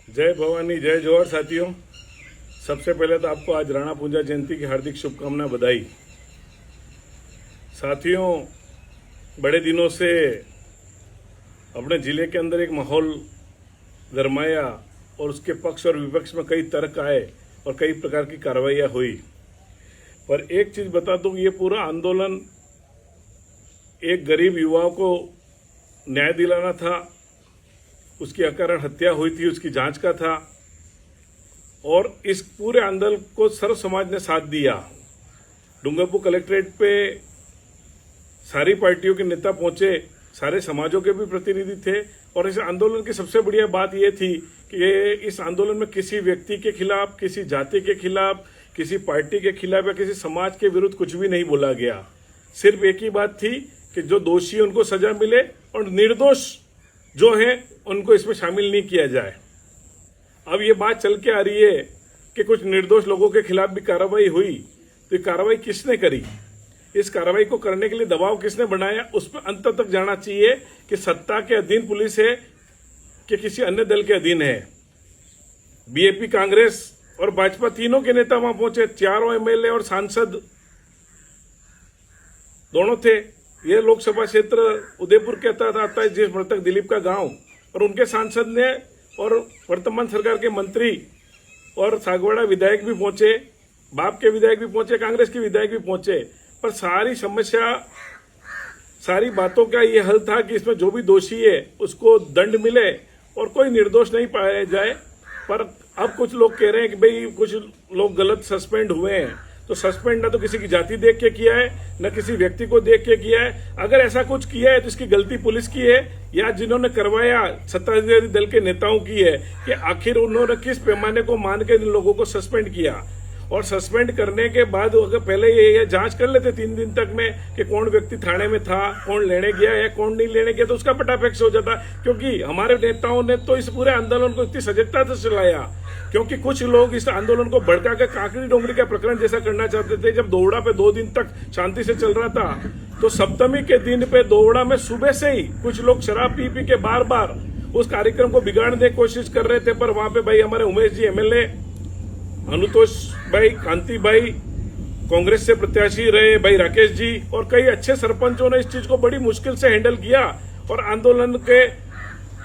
जय भवानी, जय जोहर साथियों। सबसे पहले तो आपको आज राणा पूजा जयंती की हार्दिक शुभकामना, बधाई। साथियों, बड़े दिनों से अपने जिले के अंदर एक माहौल गरमाया और उसके पक्ष और विपक्ष में कई तर्क आए और कई प्रकार की कार्रवाइयां हुई। पर एक चीज बता दूं, ये पूरा आंदोलन एक गरीब युवाओं को न्याय दिलाना था। उसकी अकारण हत्या हुई थी, उसकी जांच का था और इस पूरे आंदोलन को सर्व समाज ने साथ दिया। डूंगरपुर कलेक्ट्रेट पे सारी पार्टियों के नेता पहुंचे, सारे समाजों के भी प्रतिनिधि थे और इस आंदोलन की सबसे बढ़िया बात यह थी कि इस आंदोलन में किसी व्यक्ति के खिलाफ, किसी जाति के खिलाफ, किसी पार्टी के खिलाफ या किसी समाज के विरुद्ध कुछ भी नहीं बोला गया। सिर्फ एक ही बात थी कि जो दोषी हैं उनको सजा मिले और निर्दोष जो है उनको इसमें शामिल नहीं किया जाए। अब ये बात चल के आ रही है कि कुछ निर्दोष लोगों के खिलाफ भी कार्रवाई हुई, तो ये कार्रवाई किसने करी, इस कार्रवाई को करने के लिए दबाव किसने बनाया, उस पर अंत तक जाना चाहिए कि सत्ता के अधीन पुलिस है कि किसी अन्य दल के अधीन है। बीएपी, कांग्रेस और भाजपा तीनों के नेता वहां पहुंचे, चारों एमएलए और सांसद दोनों थे। ये लोकसभा क्षेत्र उदयपुर के तहत आता है, जिस मृतक दिलीप का गांव, और उनके सांसद ने और वर्तमान सरकार के मंत्री और सागवाड़ा विधायक भी पहुंचे, बाप के विधायक भी पहुंचे, कांग्रेस के विधायक भी पहुंचे। पर सारी समस्या, सारी बातों का ये हल था कि इसमें जो भी दोषी है उसको दंड मिले और कोई निर्दोष नहीं पाया जाए। पर अब कुछ लोग कह रहे हैं कि भाई कुछ लोग गलत सस्पेंड हुए हैं, तो सस्पेंड ना तो किसी की जाति देख के किया है, न किसी व्यक्ति को देख के किया है। अगर ऐसा कुछ किया है तो इसकी गलती पुलिस की है या जिन्होंने करवाया सत्ताधारी दल के नेताओं की है कि आखिर उन्होंने किस पैमाने को मान के इन लोगों को सस्पेंड किया। और सस्पेंड करने के बाद अगर पहले ये जांच कर लेते 3 दिन तक में कि कौन व्यक्ति थाने में था, कौन लेने गया या कौन नहीं लेने गया, तो उसका पटाफेक्स हो जाता। क्योंकि हमारे नेताओं ने तो इस पूरे आंदोलन को इतनी सजगता से चलाया, क्योंकि कुछ लोग इस आंदोलन को भड़का कर काकड़ी डोंगरी का प्रकरण जैसा करना चाहते थे। जब दोवड़ा पे 2 दिन तक शांति से चल रहा था, तो सप्तमी के दिन पे दोवड़ा में सुबह से ही कुछ लोग शराब पी पी के बार बार उस कार्यक्रम को बिगाड़ने की कोशिश कर रहे थे। पर वहां पे भाई हमारे उमेश जी एमएलए, अनुतोष भाई, कांति भाई, कांग्रेस से प्रत्याशी रहे भाई राकेश जी और कई अच्छे सरपंचों ने इस चीज को बड़ी मुश्किल से हैंडल किया और आंदोलन के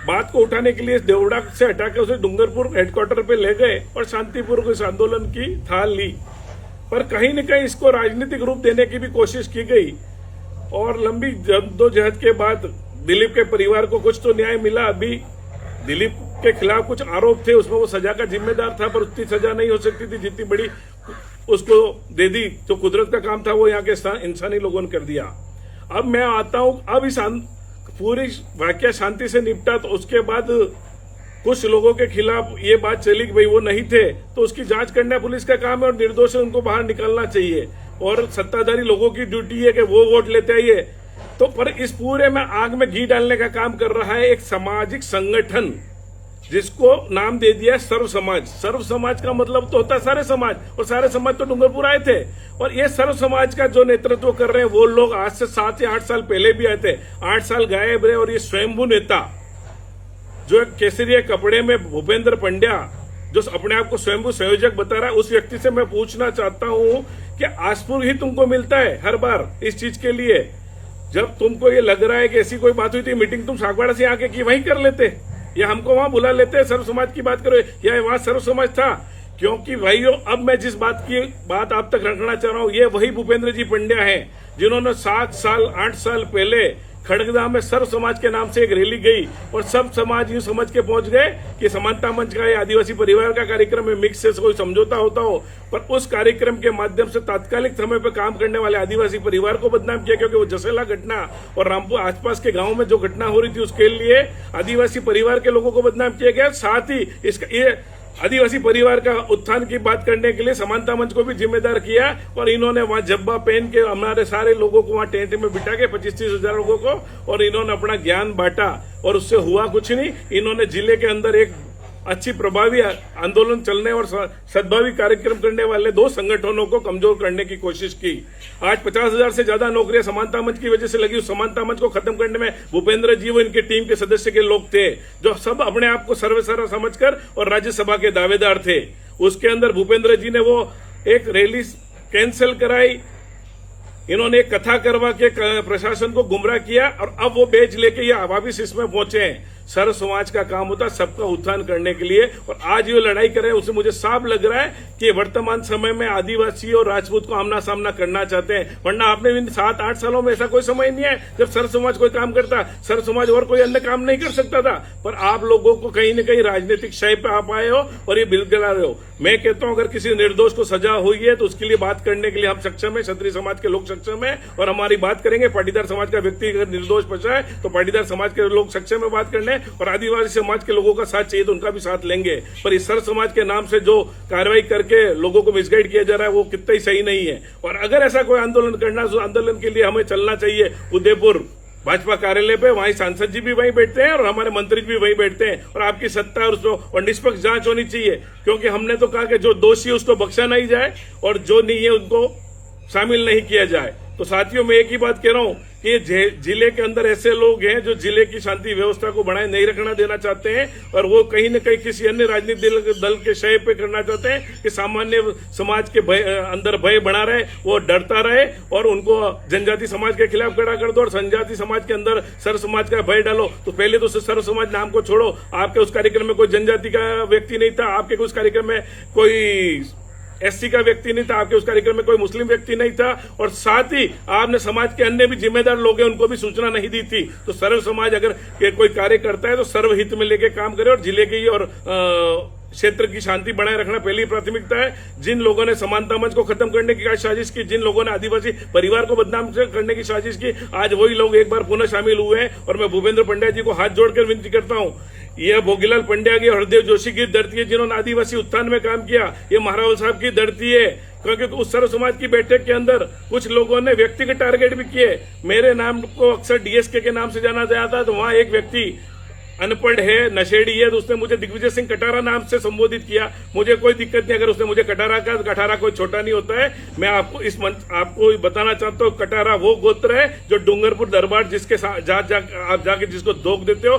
बात को उठाने के लिए देवड़ा से हटा के उसे डूंगरपुर हेडक्वार्टर पे ले गए और शांतिपूर्वक इस आंदोलन की थाल ली। पर कहीं न कहीं इसको राजनीतिक रूप देने की भी कोशिश की गई और लंबी जद्दोजहद के बाद दिलीप के परिवार को कुछ तो न्याय मिला। अभी दिलीप के खिलाफ कुछ आरोप थे, उसमें वो सजा का जिम्मेदार था, पर उतनी सजा नहीं हो सकती थी जितनी बड़ी उसको दे दी। जो कुदरत का काम था वो यहाँ के इंसानी लोगों ने कर दिया। अब मैं आता हूँ, अब इस पूरी वाकया शांति से निपटा, तो उसके बाद कुछ लोगों के खिलाफ ये बात चली कि भाई वो नहीं थे, तो उसकी जांच करना पुलिस का काम है और निर्दोष है उनको बाहर निकलना चाहिए और सत्ताधारी लोगों की ड्यूटी है कि वो वोट लेते आइए। तो पर इस पूरे में आग में घी डालने का काम कर रहा है एक सामाजिक संगठन जिसको नाम दे दिया सर्व समाज। सर्व समाज का मतलब तो होता है सारे समाज, और सारे समाज तो डूंगरपुर आए थे। और ये सर्व समाज का जो नेतृत्व कर रहे हैं वो लोग आज से 7 या 8 साल पहले भी आए थे, 8 साल गायब रहे। और ये स्वयंभू नेता जो एक केसरिया कपड़े में भूपेंद्र पंड्या, जो अपने आप को स्वयंभू संयोजक बता रहा है, उस व्यक्ति से मैं पूछना चाहता हूं कि आसपुर ही तुमको मिलता है हर बार इस चीज के लिए। जब तुमको ये लग रहा है कि ऐसी कोई बात हुई थी, मीटिंग तुम सागवाड़ा से आके की वहीं कर लेते या हमको वहां बुला लेते, सर्व समाज की बात करो, या वहां सर्व समाज था। क्योंकि भाइयों, अब मैं जिस बात आप तक रखना चाह रहा हूं, ये वही भूपेंद्र जी पंड्या हैं जिन्होंने 7 साल 8 साल पहले खड़गदा में सर्व समाज के नाम से एक रैली गई और सब समाज यूं समझ के पहुंच गए कि समानता मंच का या आदिवासी परिवार का कार्यक्रम में मिक्स से कोई समझौता होता हो। पर उस कार्यक्रम के माध्यम से तात्कालिक समय पर काम करने वाले आदिवासी परिवार को बदनाम किया, क्योंकि वो जसेला घटना और रामपुर आसपास के गाँव में जो घटना हो रही थी उसके लिए आदिवासी परिवार के लोगों को बदनाम किया गया। साथ ही इसका ये आदिवासी परिवार का उत्थान की बात करने के लिए समानता मंच को भी जिम्मेदार किया और इन्होंने वहां जब्बा पहन के हमारे सारे लोगों को वहां टेंट में बिठा के 25-30 हजार लोगों को, और इन्होंने अपना ज्ञान बांटा और उससे हुआ कुछ नहीं। इन्होंने जिले के अंदर एक अच्छी प्रभावी आंदोलन चलने और सद्भावी कार्यक्रम करने वाले दो संगठनों को कमजोर करने की कोशिश की। आज 50,000 से ज्यादा नौकरियां समानता मंच की वजह से लगी। उस समानता मंच को खत्म करने में भूपेंद्र जी व इनके टीम के सदस्य के लोग थे, जो सब अपने आप को सर्वसारा समझकर और राज्यसभा के दावेदार थे। उसके अंदर भूपेंद्र जी ने वो एक रैली कैंसिल कराई, इन्होंने एक कथा करवा के प्रशासन को गुमराह किया और अब वो बेच लेके ये वापिस इसमें पहुंचे हैं। सर्व समाज का काम होता है सबका उत्थान करने के लिए, और आज ये लड़ाई कर रहे हैं। उससे मुझे साफ लग रहा है कि वर्तमान समय में आदिवासी और राजपूत को आमना सामना करना चाहते हैं, वरना आपने इन 7-8 सालों में ऐसा कोई समय नहीं है जब सर्व समाज कोई काम करता। सर्व समाज और कोई अन्य काम नहीं कर सकता था, पर आप लोगों को कहीं न कहीं राजनीतिक शय पे आप आए हो और ये बिल गिरा रहे हो। मैं कहता हूं अगर किसी निर्दोष को सजा हुई है तो उसके लिए बात करने के लिए हम सक्षम है, क्षत्रिय समाज के लोग सक्षम है और हमारी बात करेंगे। पाटीदार समाज का व्यक्ति अगर निर्दोष बचा है तो पाटीदार समाज के लोग सक्षम है बात करने, और आदिवासी समाज के लोगों का साथ चाहिए तो उनका भी साथ लेंगे। पर इस सर्व समाज के नाम से जो कार्रवाई करके लोगों को मिसगाइड किया जा रहा है वो कितना ही सही नहीं है। और अगर ऐसा कोई आंदोलन करना, तो आंदोलन के लिए हमें चलना चाहिए उदयपुर भाजपा कार्यालय पे। वहीं सांसद जी भी वहीं बैठते हैं और हमारे मंत्री भी वहीं बैठते हैं, और आपकी सत्ता और निष्पक्ष जांच होनी चाहिए, क्योंकि हमने तो कहा कि जो दोषी है उसको बख्शा नहीं जाए और जो नहीं है उनको शामिल नहीं किया जाए। तो साथियों, मैं एक ही बात कह रहा हूं कि जिले के अंदर ऐसे लोग हैं जो जिले की शांति व्यवस्था को बनाए नहीं रखना देना चाहते हैं, और वो कहीं न कहीं किसी अन्य राजनीतिक दल के शय पे करना चाहते हैं कि सामान्य समाज के अंदर भय बना रहे, वो डरता रहे और उनको जनजाति समाज के खिलाफ खड़ा कर दो और जनजाति समाज के अंदर सर्व समाज का भय डालो। तो पहले तो सर्व समाज नाम को छोड़ो, आपके उस कार्यक्रम में कोई जनजाति का व्यक्ति नहीं था, आपके उस कार्यक्रम में कोई एससी का व्यक्ति नहीं था, आपके उस कार्यक्रम में कोई मुस्लिम व्यक्ति नहीं था, और साथ ही आपने समाज के अन्य भी जिम्मेदार लोग हैं उनको भी सूचना नहीं दी थी। तो सर्व समाज अगर कोई कार्य करता है तो सर्वहित में लेके काम करे और जिले की और क्षेत्र की शांति बनाए रखना पहली प्राथमिकता है। जिन लोगों ने समानता मंच को खत्म करने की साजिश की, जिन लोगों ने आदिवासी परिवार को बदनाम करने की साजिश की, आज वही लोग एक बार पुनः शामिल हुए हैं। और मैं भूपेंद्र पंड्या जी को हाथ जोड़कर विनती करता हूं, यह भोगीलाल पंड्या की, हरदेव जोशी की धरती है जिन्होंने आदिवासी उत्थान में काम किया, ये महारावल साहब की धरती है, क्योंकि उस सर्व समाज की बैठक के अंदर कुछ लोगों ने व्यक्तिगत टारगेट भी किए। मेरे नाम को अक्सर डीएसके के नाम से जाना जाता है, तो वहां एक व्यक्ति अनपढ़ है, नशेड़ी है, तो उसने मुझे दिग्विजय सिंह कटारा नाम से संबोधित किया। मुझे कोई दिक्कत नहीं अगर उसने मुझे कटारा कहा, कटारा कोई छोटा नहीं होता है। मैं आपको इस मंच आपको बताना चाहता हूँ, कटारा वो गोत्र है जो डूंगरपुर दरबार जिसके आप जाके जिसको धोख देते हो,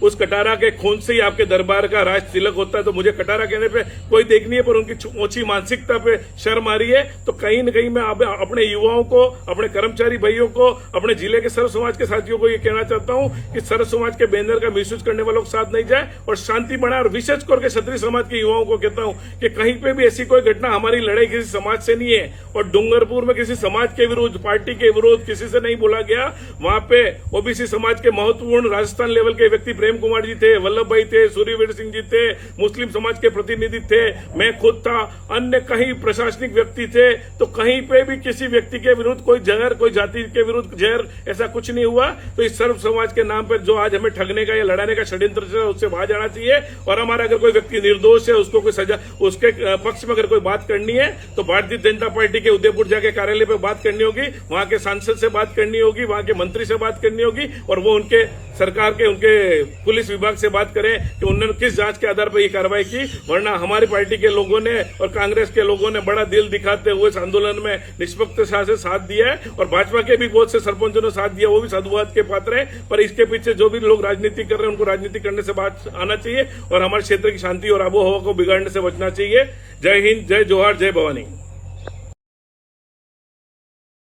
उस कटारा के खून से ही आपके दरबार का राज तिलक होता है। तो मुझे कटारा कहने पे कोई देख नहीं है, पर उनकी ऊंची मानसिकता पे शर्म आ रही है। तो कहीं न कहीं मैं अपने युवाओं को, अपने कर्मचारी भाइयों को, अपने जिले के सर्व समाज के साथियों को ये कहना चाहता हूँ कि सर्व समाज के बैनर का मिसयूज करने वालों के साथ नहीं जाए और शांति बनाए। और विशेष करके क्षत्रिय समाज के युवाओं को कहता हूं कि कहीं पे भी ऐसी कोई घटना, हमारी लड़ाई किसी समाज से नहीं है और डूंगरपुर में किसी समाज के विरुद्ध, पार्टी के विरुद्ध किसी से नहीं बोला गया। वहां पे ओबीसी समाज के महत्वपूर्ण राजस्थान लेवल के व्यक्ति प्रेम कुमार जी थे, वल्लभ भाई थे, सूर्यवीर सिंह जी थे, मुस्लिम समाज के प्रतिनिधि थे, मैं खुद था, अन्य कहीं प्रशासनिक व्यक्ति थे। तो कहीं पे भी किसी व्यक्ति के विरुद्ध कोई जहर, कोई जाति के विरुद्ध जहर, ऐसा कुछ नहीं हुआ। तो इस सर्व समाज के नाम पर जो आज हमें ठगने का या लड़ाने का षड्यंत्र है उससे बाहर जाना चाहिए। और हमारा अगर कोई व्यक्ति निर्दोष है, उसको कोई सजा, उसके पक्ष में अगर कोई बात करनी है तो भारतीय जनता पार्टी के उदयपुर जाके कार्यालय पे बात करनी होगी, वहां के सांसद से बात करनी होगी, वहां के मंत्री से बात करनी होगी, और वो उनके सरकार के, उनके पुलिस विभाग से बात करें कि उन्होंने किस जांच के आधार पर ये कार्रवाई की। वरना हमारी पार्टी के लोगों ने और कांग्रेस के लोगों ने बड़ा दिल दिखाते हुए इस आंदोलन में निष्पक्षता से साथ दिया है, और भाजपा के भी बहुत से सरपंचों ने साथ दिया, वो भी साधुवाद के पात्र है। पर इसके पीछे जो भी लोग राजनीति कर रहे हैं उनको राजनीति करने से बात आना चाहिए और हमारे क्षेत्र की शांति और आबोहवा को बिगाड़ने से बचना चाहिए। जय हिंद, जय जोहार, जय भवानी।